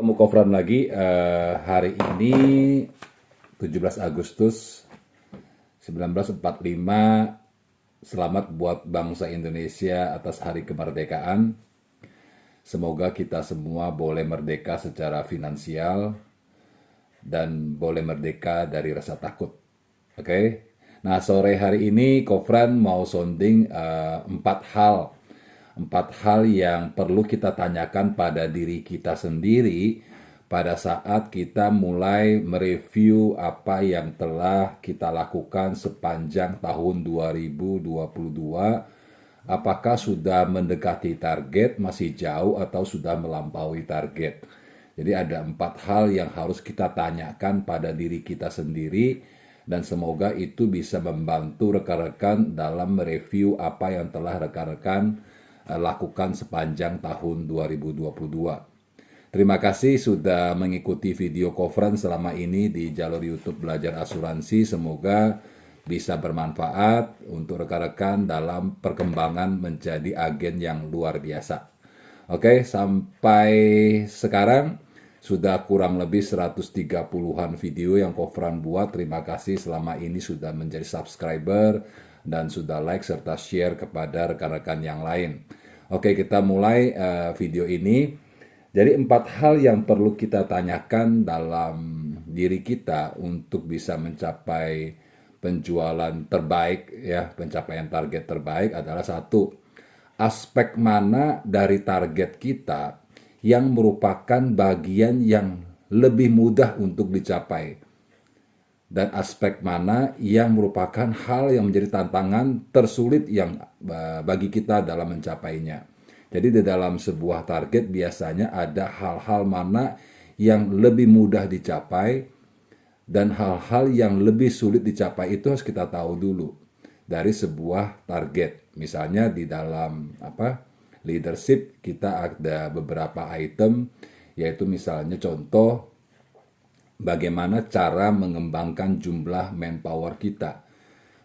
Ketemu Kofran lagi hari ini 17 Agustus 1945. Selamat buat bangsa Indonesia atas hari kemerdekaan. Semoga kita semua boleh merdeka secara finansial dan boleh merdeka dari rasa takut. Oke. Nah, sore hari ini Kofran mau sounding empat hal yang perlu kita tanyakan pada diri kita sendiri pada saat kita mulai mereview apa yang telah kita lakukan sepanjang tahun 2022. Apakah sudah mendekati target, masih jauh, atau sudah melampaui target? Jadi ada 4 hal yang harus kita tanyakan pada diri kita sendiri, dan semoga itu bisa membantu rekan-rekan dalam mereview apa yang telah rekan-rekan lakukan sepanjang tahun 2022. Terima kasih sudah mengikuti video conference selama ini di jalur YouTube Belajar Asuransi. Semoga bisa bermanfaat untuk rekan-rekan dalam perkembangan menjadi agen yang luar biasa. Oke, sampai sekarang sudah kurang lebih 130-an video yang Kofran buat. Terima kasih selama ini sudah menjadi subscriber dan sudah like serta share kepada rekan-rekan yang lain. Oke, kita mulai video ini. Jadi 4 hal yang perlu kita tanyakan dalam diri kita untuk bisa mencapai penjualan terbaik, ya, pencapaian target terbaik adalah: 1, aspek mana dari target kita yang merupakan bagian yang lebih mudah untuk dicapai, dan aspek mana yang merupakan hal yang menjadi tantangan tersulit yang bagi kita dalam mencapainya. Jadi di dalam sebuah target biasanya ada hal-hal mana yang lebih mudah dicapai dan hal-hal yang lebih sulit dicapai. Itu harus kita tahu dulu dari sebuah target. Misalnya di dalam leadership kita ada beberapa item, yaitu misalnya contoh bagaimana cara mengembangkan jumlah manpower kita,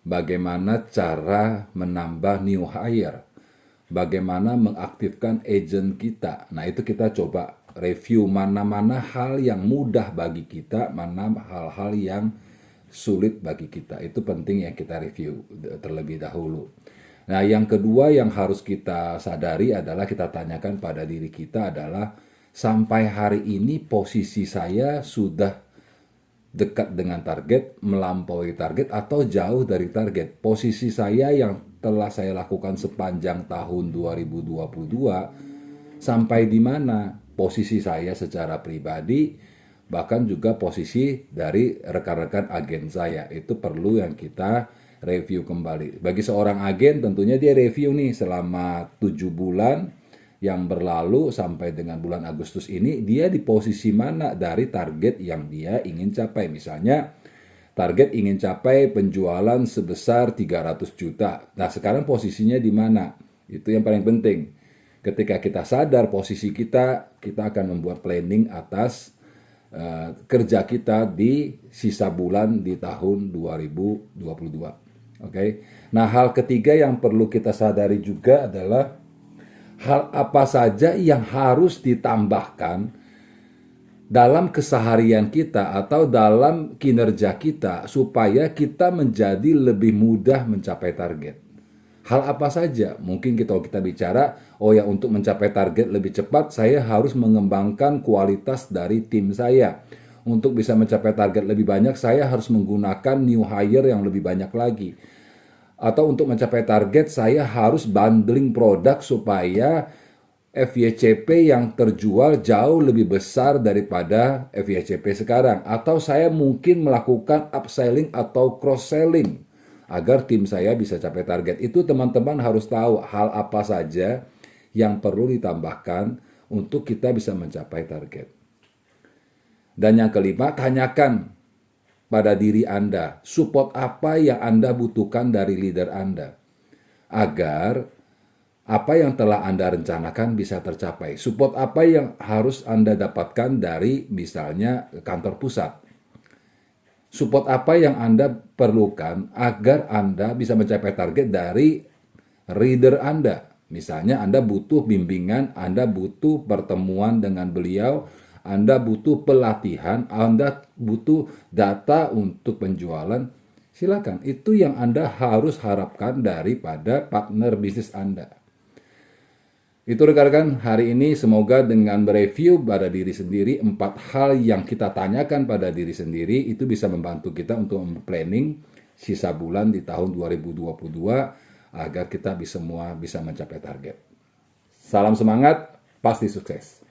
bagaimana cara menambah new hire, bagaimana mengaktifkan agent kita. Nah, itu kita coba review mana-mana hal yang mudah bagi kita, mana hal-hal yang sulit bagi kita. Itu penting yang kita review terlebih dahulu. Nah, yang kedua yang harus kita sadari adalah kita tanyakan pada diri kita adalah, sampai hari ini posisi saya sudah dekat dengan target, melampaui target, atau jauh dari target. Posisi saya yang telah saya lakukan sepanjang tahun 2022, sampai di mana posisi saya secara pribadi, bahkan juga posisi dari rekan-rekan agen saya. Itu perlu yang kita review kembali. Bagi seorang agen tentunya dia review nih selama 7 bulan yang berlalu sampai dengan bulan Agustus ini, dia di posisi mana dari target yang dia ingin capai. Misalnya target ingin capai penjualan sebesar 300 juta. Nah, sekarang posisinya di mana? Itu yang paling penting. Ketika kita sadar posisi kita, kita akan membuat planning atas kerja kita di sisa bulan di tahun 2022. Oke. Nah, hal ketiga yang perlu kita sadari juga adalah hal apa saja yang harus ditambahkan dalam keseharian kita atau dalam kinerja kita supaya kita menjadi lebih mudah mencapai target. Hal apa saja? Mungkin kalau kita bicara, untuk mencapai target lebih cepat, saya harus mengembangkan kualitas dari tim saya. Untuk bisa mencapai target lebih banyak, saya harus menggunakan new hire yang lebih banyak lagi. Atau untuk mencapai target, saya harus bundling produk supaya FYCP yang terjual jauh lebih besar daripada FYCP sekarang. Atau saya mungkin melakukan upselling atau cross-selling agar tim saya bisa capai target. Itu teman-teman harus tahu hal apa saja yang perlu ditambahkan untuk kita bisa mencapai target. Dan yang kelima, tanyakan pada diri Anda, support apa yang Anda butuhkan dari leader Anda, agar apa yang telah Anda rencanakan bisa tercapai. Support apa yang harus Anda dapatkan dari misalnya kantor pusat. Support apa yang Anda perlukan agar Anda bisa mencapai target dari leader Anda. Misalnya Anda butuh bimbingan, Anda butuh pertemuan dengan beliau Anda butuh pelatihan, Anda butuh data untuk penjualan, silakan. Itu yang Anda harus harapkan daripada partner bisnis Anda. Itu rekan-rekan, hari ini semoga dengan mereview pada diri sendiri, 4 hal yang kita tanyakan pada diri sendiri, itu bisa membantu kita untuk planning sisa bulan di tahun 2022, agar kita semua bisa mencapai target. Salam semangat, pasti sukses.